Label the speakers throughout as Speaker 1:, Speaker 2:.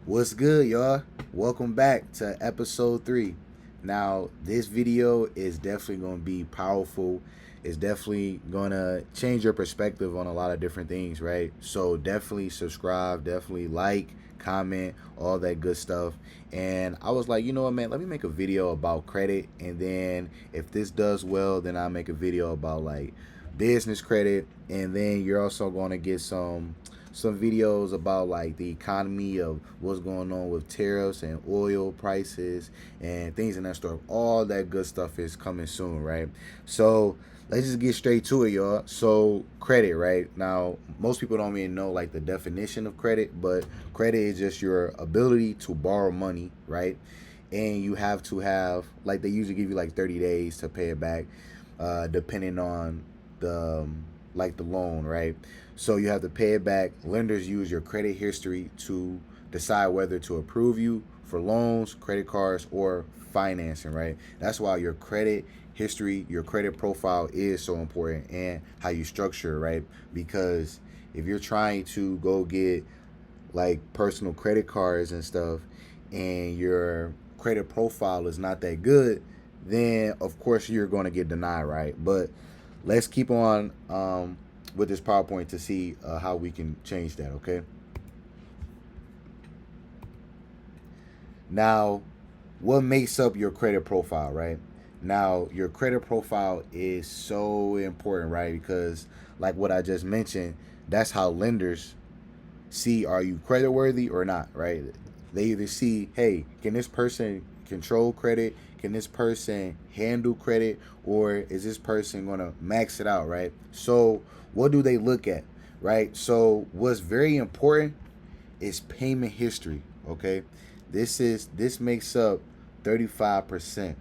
Speaker 1: What's good, y'all? Welcome back to episode 3. Now, this video is definitely going to be powerful. It's definitely going to change your perspective on a lot of different things, right? So, definitely subscribe, definitely like, comment, all that good stuff. And I was like, you know what, man, let me make a video about credit. And then if this does well, then I'll make a video about like business credit. And then you're also going to get some videos about like the economy of what's going on with tariffs and oil prices and things in that store. All that good stuff is coming soon, right? So let's just get straight to it, y'all. So credit, right? Now, most people don't even know like the definition of credit, but credit is just your ability to borrow money, right? And you have to have, like, they usually give you like 30 days to pay it back, depending on the loan, right? So you have to pay it back. Lenders use your credit history to decide whether to approve you for loans, credit cards, or financing, right? That's why your credit history, your credit profile is so important, and how you structure, right? Because if you're trying to go get like personal credit cards and stuff, and your credit profile is not that good, then of course you're going to get denied, right? But let's keep on with this PowerPoint to see how we can change that, okay? Now, what makes up your credit profile, right? Now, your credit profile is so important, right? Because, like what I just mentioned, that's how lenders see, are you credit worthy or not, right? They either see, hey, can this person control credit? Can this person handle credit? Or is this person going to max it out, right? So what do they look at, right? So what's very important is payment history, okay? This makes up 35%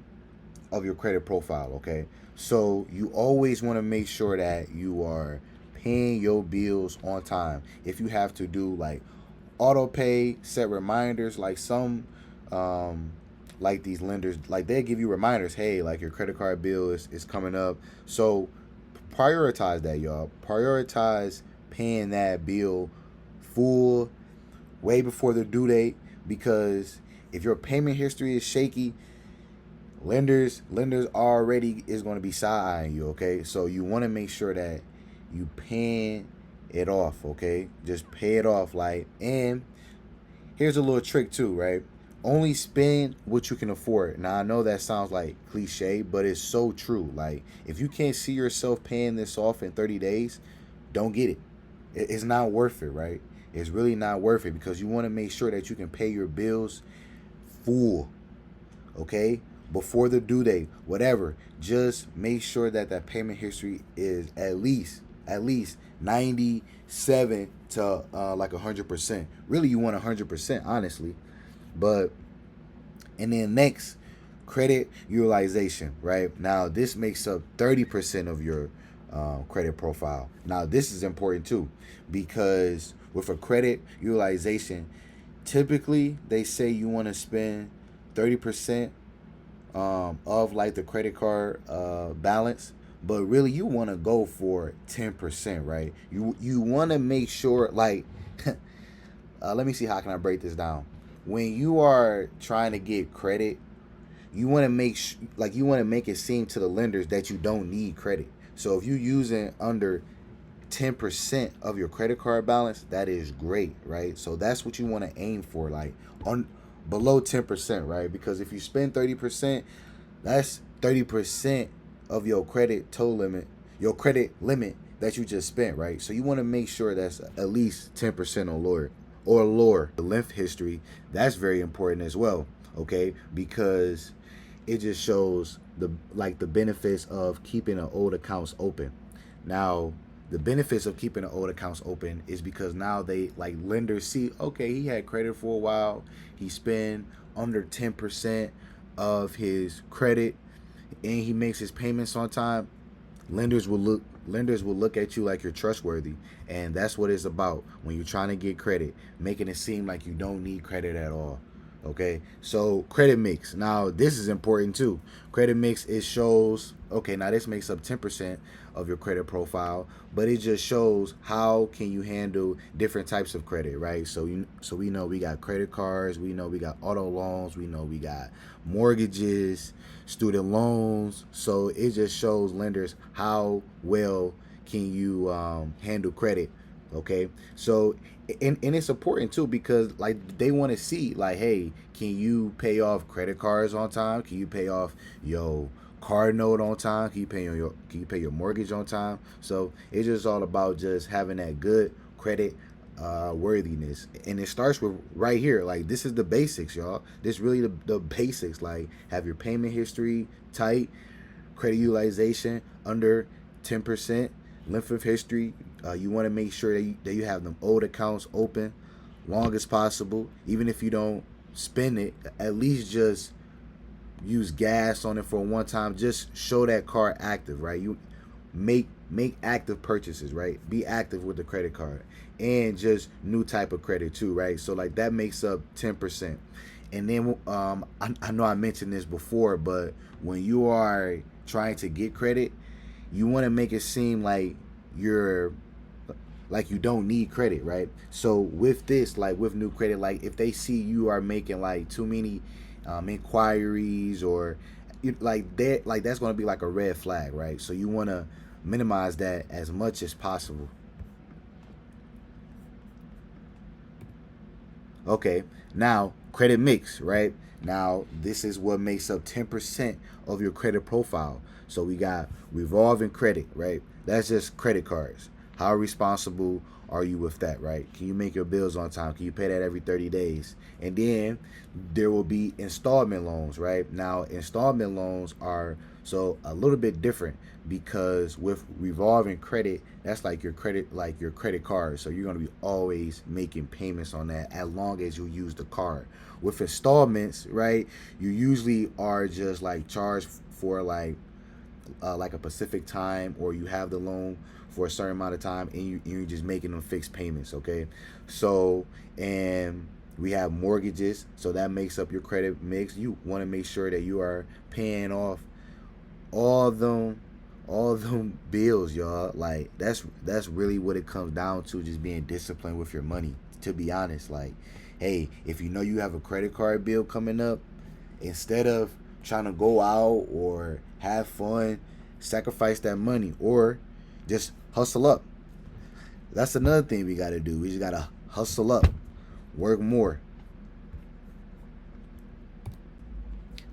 Speaker 1: of your credit profile, okay? So you always want to make sure that you are paying your bills on time. If you have to do like auto pay, set reminders, like some like these lenders, like they give you reminders, hey, like your credit card bill is coming up. So prioritize that, y'all. Prioritize paying that bill full way before the due date, because if your payment history is shaky, lenders already is going to be side eyeing you, okay? So you want to make sure that you paying it off, okay? Just pay it off, like. And here's a little trick too, right? Only spend what you can afford. Now I know that sounds like cliche, but it's so true. Like, if you can't see yourself paying this off in 30 days, don't get it. It's not worth it, right? It's really not worth it, because you want to make sure that you can pay your bills full, okay? Before the due date, whatever. Just make sure that that payment history is at least 97 to like 100%. Really, you want 100%, honestly. But and then next, credit utilization, right? Now this makes up 30% of your credit profile. Now this is important too, because with a credit utilization, typically they say you want to spend 30% of like the credit card balance, but really you want to go for 10%, right? You want to make sure, like, let me see, how can I break this down? When you are trying to get credit, you want to like you want to make it seem to the lenders that you don't need credit. So if you're using under 10% of your credit card balance, that is great, right? So that's what you want to aim for, like on below 10%, right? Because if you spend 30%, that's 30% of your credit total limit, your credit limit that you just spent, right? So you want to make sure that's at least 10% or lower. The length history, that's very important as well, okay? Because it just shows the benefits of keeping an old accounts open. Now, the benefits of keeping the old accounts open is because now they, like, lenders see, okay, he had credit for a while, he spent under 10% of his credit, and he makes his payments on time. Lenders will look at you like you're trustworthy, and that's what it's about when you're trying to get credit, making it seem like you don't need credit at all. Okay, so credit mix. Now this is important too. Credit mix, it shows, okay, now this makes up 10% of your credit profile, but it just shows how can you handle different types of credit, right? So we know we got credit cards, we know we got auto loans, we know we got mortgages, student loans. So it just shows lenders how well can you handle credit. Okay, so and it's important too because like they want to see like, hey, can you pay off credit cards on time? Can you pay off your car note on time? Can you pay your mortgage on time? So it's just all about just having that good credit worthiness, and it starts with right here. Like this is the basics, y'all. This really the basics. Like have your payment history tight, credit utilization under 10%, length of history. You want to make sure that you have them old accounts open long as possible. Even if you don't spend it, at least just use gas on it for one time. Just show that card active, right? You make active purchases, right? Be active with the credit card, and just new type of credit too, right? So like that makes up 10%. And then I know I mentioned this before, but when you are trying to get credit, you want to make it seem you're like you don't need credit, right? So with this, like with new credit, like if they see you are making like too many inquiries, or like that, like that's going to be like a red flag, right? So you want to minimize that as much as possible. Okay, now credit mix, right? Now this is what makes up 10% of your credit profile. So we got revolving credit, right? That's just credit cards. How responsible are you with that, right? Can you make your bills on time? Can you pay that every 30 days? And then there will be installment loans, right? Now installment loans are so a little bit different because with revolving credit, that's like your credit card. So you're gonna be always making payments on that as long as you use the card. With installments, right, you usually are just like charged for like a specific time, or you have the loan for a certain amount of time, and you're just making them fixed payments. Okay, so and we have mortgages, so that makes up your credit mix. You want to make sure that you are paying off all them all them bills, y'all. Like that's really what it comes down to, just being disciplined with your money. To be honest, like, hey, if you know you have a credit card bill coming up, instead of trying to go out or have fun, sacrifice that money or just hustle up. That's another thing we got to do. We just got to hustle up, work more.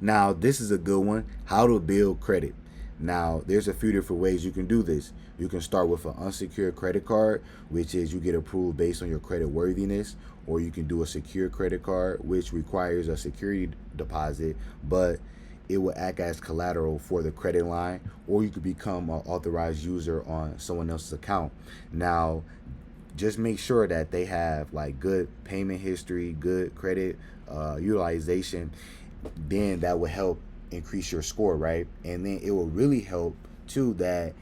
Speaker 1: Now, this is a good one. How to build credit. Now, there's a few different ways you can do this. You can start with an unsecured credit card, which is you get approved based on your credit worthiness, or you can do a secure credit card, which requires a security deposit, but it will act as collateral for the credit line, or you could become an authorized user on someone else's account. Now, just make sure that they have like good payment history, good credit utilization. Then that will help increase your score, right? And then it will really help too that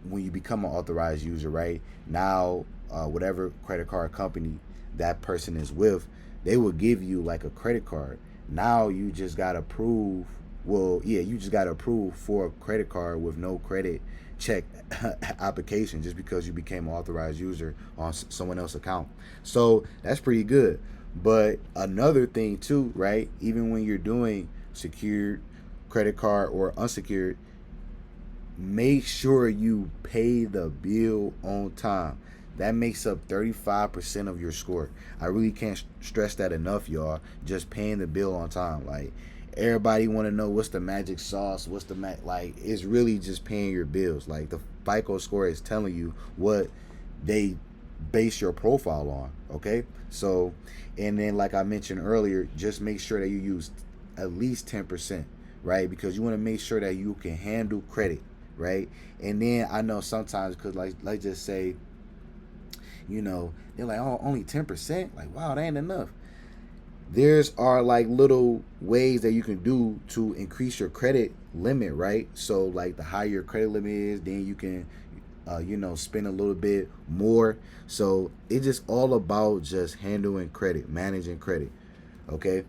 Speaker 1: when you become an authorized user, right? Now, whatever credit card company that person is with, they will give you like a credit card. Now you just got to prove, well, yeah, you just got to approve for a credit card with no credit check application just because you became an authorized user on someone else's account. So that's pretty good. But another thing too, right? Even when you're doing secured credit card or unsecured, make sure you pay the bill on time. That makes up 35% of your score. I really can't stress that enough, y'all. Just paying the bill on time. Like, everybody want to know what's the magic sauce, what's the like, it's really just paying your bills. Like, the FICO score is telling you what they base your profile on, okay? So, and then like I mentioned earlier, just make sure that you use at least 10%, right? Because you want to make sure that you can handle credit, right? And then I know sometimes, because like just say, they're like, oh, only 10%, like, wow, that ain't enough. There's are like little ways that you can do to increase your credit limit, right? So like the higher your credit limit is, then you can spend a little bit more. So it's just all about just handling credit, managing credit. Okay.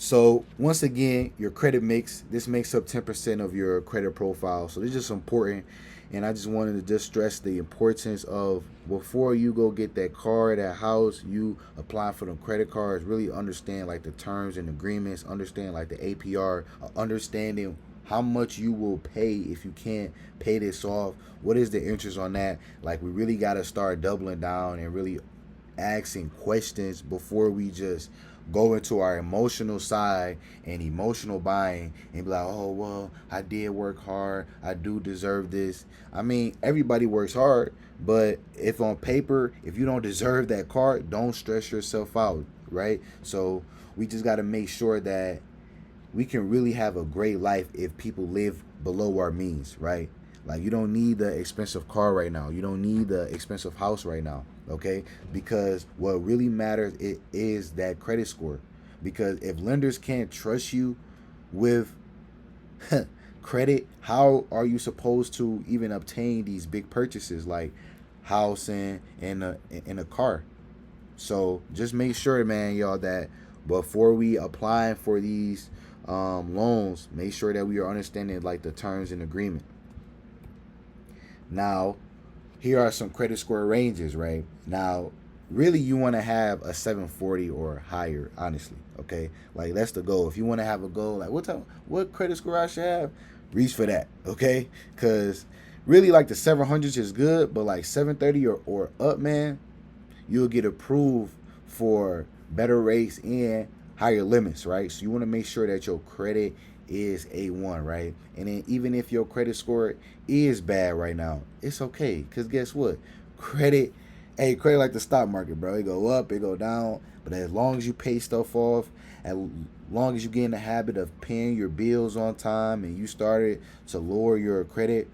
Speaker 1: So once again, your credit this makes up 10% of your credit profile. So this is just important, and I just wanted to just stress the importance of, before you go get that car, that house, you apply for the credit cards. Really understand like the terms and agreements. Understand like the APR. Understanding how much you will pay if you can't pay this off. What is the interest on that? Like, we really got to start doubling down and really asking questions before we just go into our emotional side and emotional buying and be like, oh, well, I did work hard, I do deserve this. I mean, everybody works hard, but if on paper, if you don't deserve that car, don't stress yourself out, right? So we just got to make sure that we can really have a great life if people live below our means, right? Like, you don't need the expensive car right now. You don't need the expensive house right now, okay? Because what really matters is that credit score. Because if lenders can't trust you with credit, how are you supposed to even obtain these big purchases like housing and a car? So just make sure, man, y'all, that before we apply for these loans, make sure that we are understanding like the terms and agreement. Now, here are some credit score ranges, right? Now, really, you want to have a 740 or higher, honestly, okay? Like, that's the goal. If you want to have a goal, like, what credit score I should have, reach for that, okay? Because really, like, the 700s is good, but like 730 or up, man, you'll get approved for better rates and higher limits, right? So you want to make sure that your credit is A1, right? And then even if your credit score is bad right now, it's okay. Because guess what? Credit like the stock market, bro. It go up, it go down. But as long as you pay stuff off, as long as you get in the habit of paying your bills on time and you started to lower your credit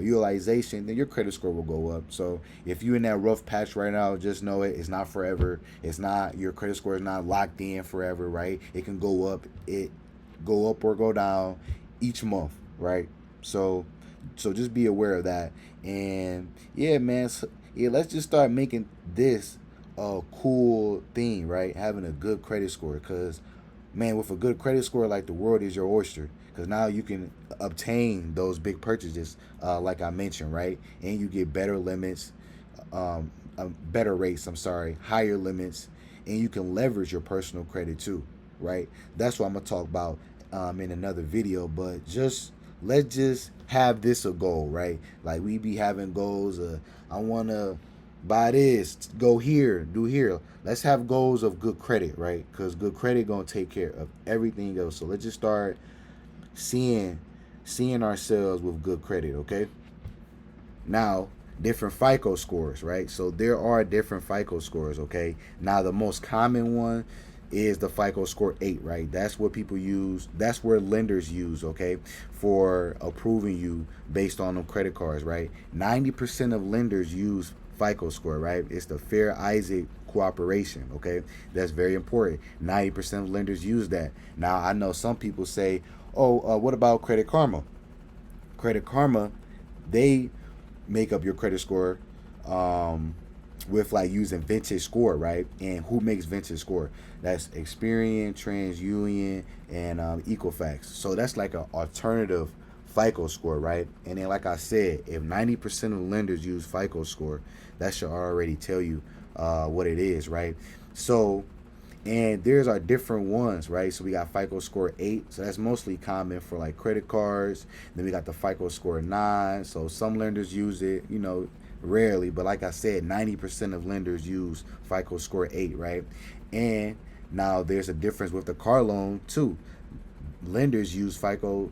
Speaker 1: utilization, then your credit score will go up. So if you're in that rough patch right now, just know it's not forever. It's not, your credit score is not locked in forever, right? It can go up. It go up or go down each month, right? So just be aware of that. And yeah, man, let's just start making this a cool thing, right? Having a good credit score, because man, with a good credit score, like, the world is your oyster, because now you can obtain those big purchases, like I mentioned, right? And you get better limits, better rates, higher limits, and you can leverage your personal credit too, right? That's what I'm gonna talk about in another video. But let's just have this a goal, right? Like, we be having goals. I wanna buy this, go here, do here. Let's have goals of good credit, right? Because good credit gonna take care of everything else. So let's just start seeing ourselves with good credit, okay? Now, different FICO scores, right? So there are different FICO scores, okay? Now, the most common one is the FICO score 8, right? That's what people use. That's where lenders use, okay, for approving you based on them credit cards, right? 90% of lenders use FICO score, right? It's the Fair Isaac cooperation, okay? That's very important. 90% of lenders use that. Now, I know some people say, oh, what about Credit Karma? Credit Karma, they make up your credit score with like using Vintage Score, right? And who makes Vintage Score? That's Experian, TransUnion, and Equifax. So that's like an alternative FICO score, right? And then, like I said, if 90% of lenders use FICO score, that should already tell you what it is, right? So, and there's our different ones, right? So we got FICO score 8, so that's mostly common for like credit cards. Then we got the FICO score 9, so some lenders use it, rarely, but like I said, 90% of lenders use FICO score 8, right? And now there's a difference with the car loan too. Lenders use FICO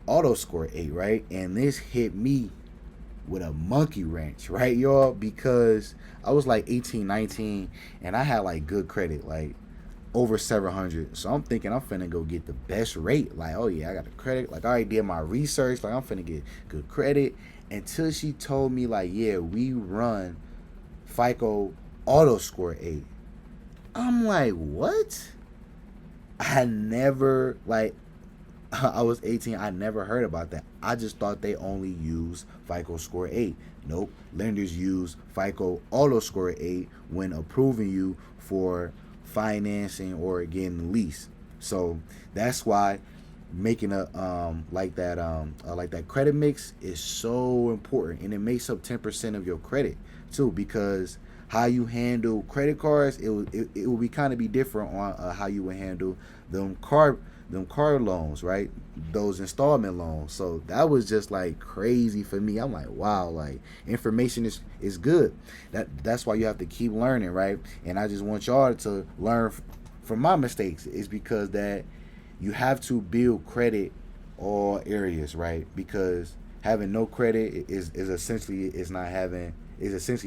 Speaker 1: auto score 8, right? And this hit me with a monkey wrench, right, y'all? Because I was like 18, 19, and I had like good credit, like over 700. So I'm thinking I'm finna go get the best rate. Like, oh yeah, I got a credit. Like, I already did my research. Like, I'm finna get good credit. Until she told me, like, yeah, we run FICO auto score 8. I'm like, what? I never, like, I was 18. I never heard about that. I just thought they only use FICO score 8. Nope. Lenders use FICO auto score 8 when approving you for financing or getting a lease. So that's why making a like that credit mix is so important, and it makes up 10% of your credit too, because how you handle credit cards, it will be kind of be different on how you would handle them car loans, right? Those installment loans. So that was just like crazy for me. I'm like, wow, like information is good. That's why you have to keep learning, right? And I just want y'all to learn from my mistakes, is because that you have to build credit all areas, right? Because having no credit is essentially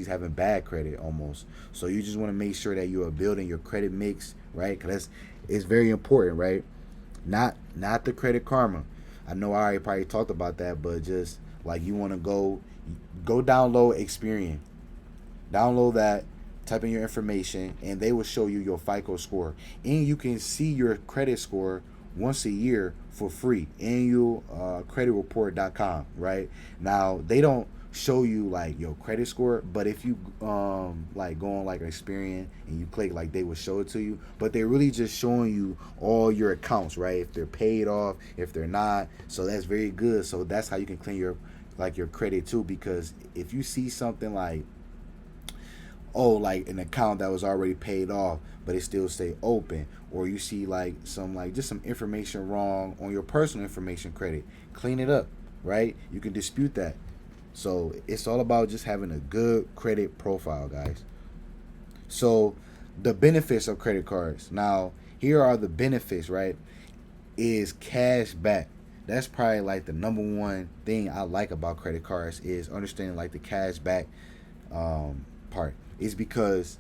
Speaker 1: having bad credit almost. So you just want to make sure that you are building your credit mix, right? Because it's very important, right? Not the Credit Karma. I know I already probably talked about that, but just like you want to go download Experian, download that, type in your information, and they will show you your FICO score, and you can see your credit score once a year for free. Annualcreditreport.com. Right now, they don't show you like your credit score, but if you like go on like Experian and you click, like they will show it to you, but they're really just showing you all your accounts, right? If they're paid off, if they're not. So that's very good. So that's how you can clean your credit too, because if you see something like, oh, like an account that was already paid off but it still stay open, or you see like just some information wrong on your personal information credit, clean it up, right? You can dispute that. So it's all about just having a good credit profile, guys. So the benefits of credit cards. Now, here are the benefits, right? Is cash back. That's probably like the number one thing I like about credit cards, is understanding like the cash back part. Is because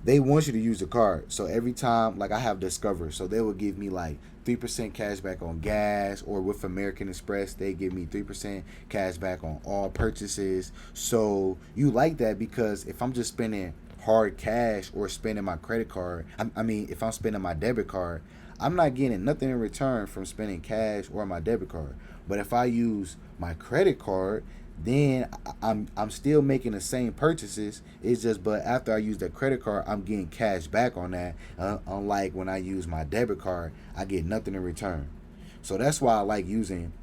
Speaker 1: they want you to use the card. So every time, like I have Discover, so they will give me like 3% cash back on gas, or with American Express, they give me 3% cash back on all purchases. So you like that, because if I'm just spending hard cash or spending my credit card, I mean, if I'm spending my debit card, I'm not getting nothing in return from spending cash or my debit card. But if I use my credit card, then I'm still making the same purchases. It's just, but after I use that credit card, I'm getting cash back on that. Unlike when I use my debit card, I get nothing in return. So that's why I like using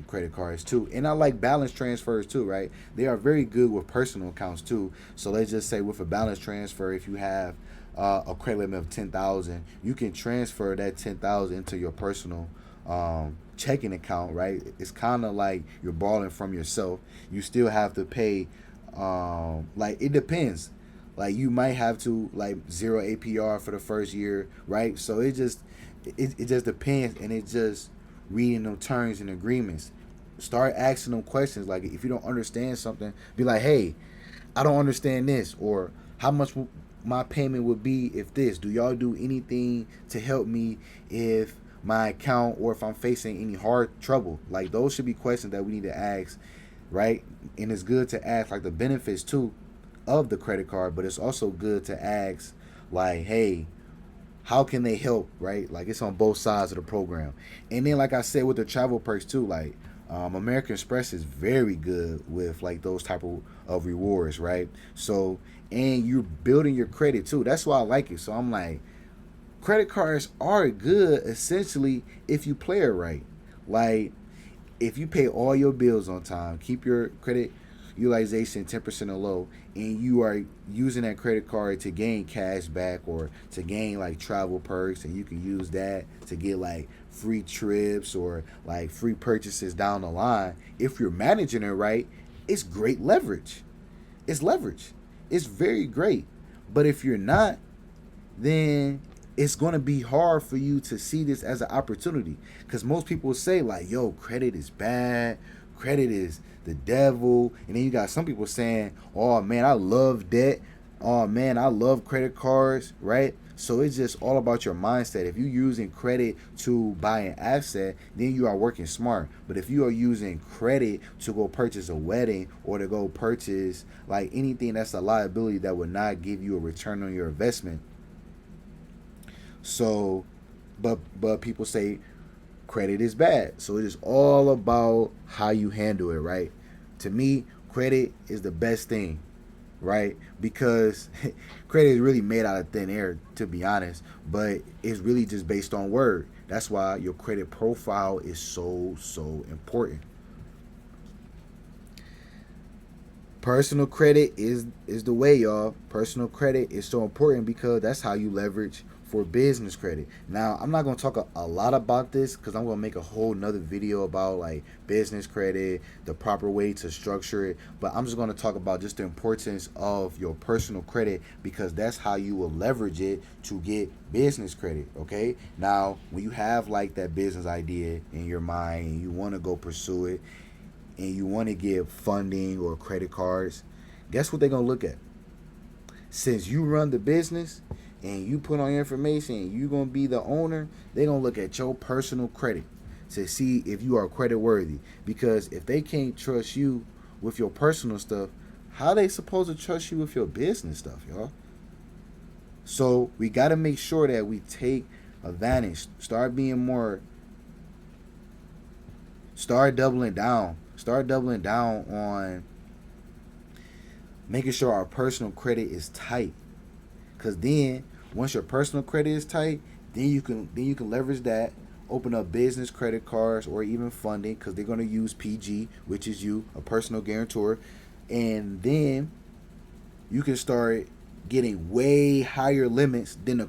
Speaker 1: credit cards too, and I like balance transfers too. Right? They are very good with personal accounts too. So let's just say with a balance transfer, if you have a credit limit of 10,000, you can transfer that 10,000 into your personal checking account, right? It's kind of like you're borrowing from yourself. You still have to pay, like it depends. Like you might have to like 0 APR for the first year, right? So it just depends, and it just reading them terms and agreements. Start asking them questions. Like if you don't understand something, be like, hey, I don't understand this, or how much my payment would be if this. Do y'all do anything to help me if my account, or if I'm facing any hard trouble? Like those should be questions that we need to ask, right? And it's good to ask like the benefits too of the credit card, but it's also good to ask like, hey, how can they help, right? Like it's on both sides of the program. And then like I said with the travel perks too, like American Express is very good with like those type of rewards, right? So, and you're building your credit too. That's why I like it. So I'm like, credit cards are good essentially if you play it right. Like if you pay all your bills on time, keep your credit utilization 10% or low, and you are using that credit card to gain cash back or to gain like travel perks, and you can use that to get like free trips or like free purchases down the line. If you're managing it right, it's great leverage. It's leverage. It's very great. But if you're not, then it's going to be hard for you to see this as an opportunity, because most people say like, yo, credit is bad, credit is the devil. And then you got some people saying, oh man, I love debt, oh man, I love credit cards, right? So it's just all about your mindset. If you're using credit to buy an asset, then you are working smart. But if you are using credit to go purchase a wedding, or to go purchase like anything that's a liability that would not give you a return on your investment. So, but people say credit is bad. So it is all about how you handle it, right? To me, credit is the best thing. right? Because credit is really made out of thin air, to be honest, but it's really just based on word. That's why your credit profile is so important. Personal credit is the way, y'all. Personal credit is so important because that's how you leverage for business credit. Now, I'm not going to talk a lot about this because I'm going to make a whole nother video about like business credit, the proper way to structure it, but I'm just going to talk about just the importance of your personal credit because that's how you will leverage it to get business credit. Okay, now when you have like that business idea in your mind and you want to go pursue it and you want to get funding or credit cards, guess what they're going to look at? Since you run the business and you put on your information and you're going to be the owner, they're going to look at your personal credit to see if you are credit worthy. Because if they can't trust you with your personal stuff, how they supposed to trust you with your business stuff, y'all? So we got to make sure that we take advantage, start being more, start doubling down on making sure our personal credit is tight. Cause then once your personal credit is tight, then you can leverage that, open up business credit cards or even funding, because they're gonna use PG, which is you, a personal guarantor, and then you can start getting way higher limits than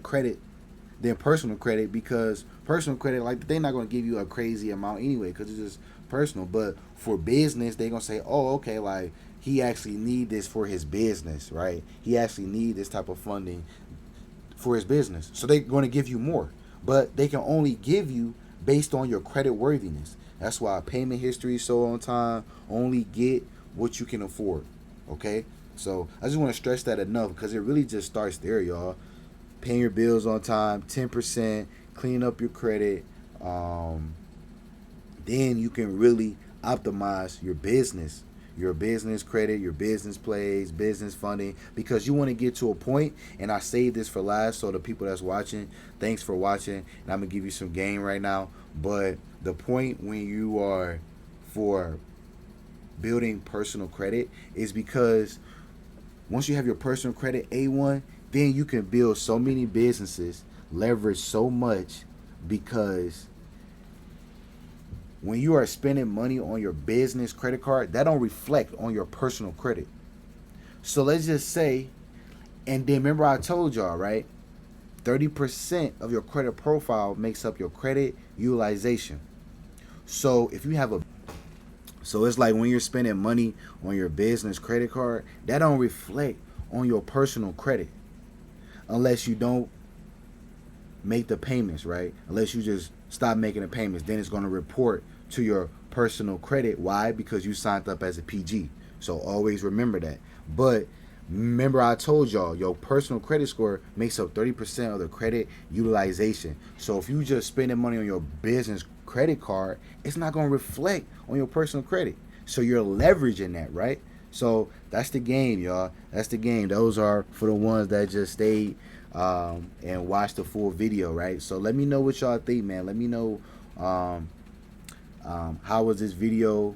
Speaker 1: personal credit, because personal credit, like, they're not gonna give you a crazy amount anyway, because it's just personal. But for business, they're gonna say, oh, okay, like, he actually need this for his business, right? He actually need this type of funding for his business. So they're going to give you more. But they can only give you based on your credit worthiness. That's why payment history is so on time. Only get what you can afford. Okay? So I just want to stress that enough because it really just starts there, y'all. Paying your bills on time, 10%, clean up your credit. Then you can really optimize your business credit, your business plays, business funding, because you want to get to a point, and I saved this for last, so the people that's watching, thanks for watching, and I'm going to give you some game right now, but the point when you are for building personal credit is because once you have your personal credit A1, then you can build so many businesses, leverage so much, because when you are spending money on your business credit card, that don't reflect on your personal credit. So let's just say, and then remember I told y'all, right? 30% of your credit profile makes up your credit utilization. So if you have so it's like when you're spending money on your business credit card, that don't reflect on your personal credit unless you don't make the payments, right? Unless you just stop making the payments, then it's going to report to your personal credit. Why? Because you signed up as a PG. So always remember that. But remember I told y'all, your personal credit score makes up 30% of the credit utilization. So if you just spending money on your business credit card, it's not going to reflect on your personal credit. So you're leveraging that, right? So that's the game, y'all. That's the game. Those are for the ones that just stayed and watch the full video, right? So let me know what y'all think, man. Let me know how was this video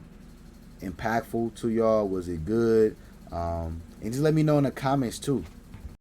Speaker 1: impactful to y'all? Was it good? And just let me know in the comments too.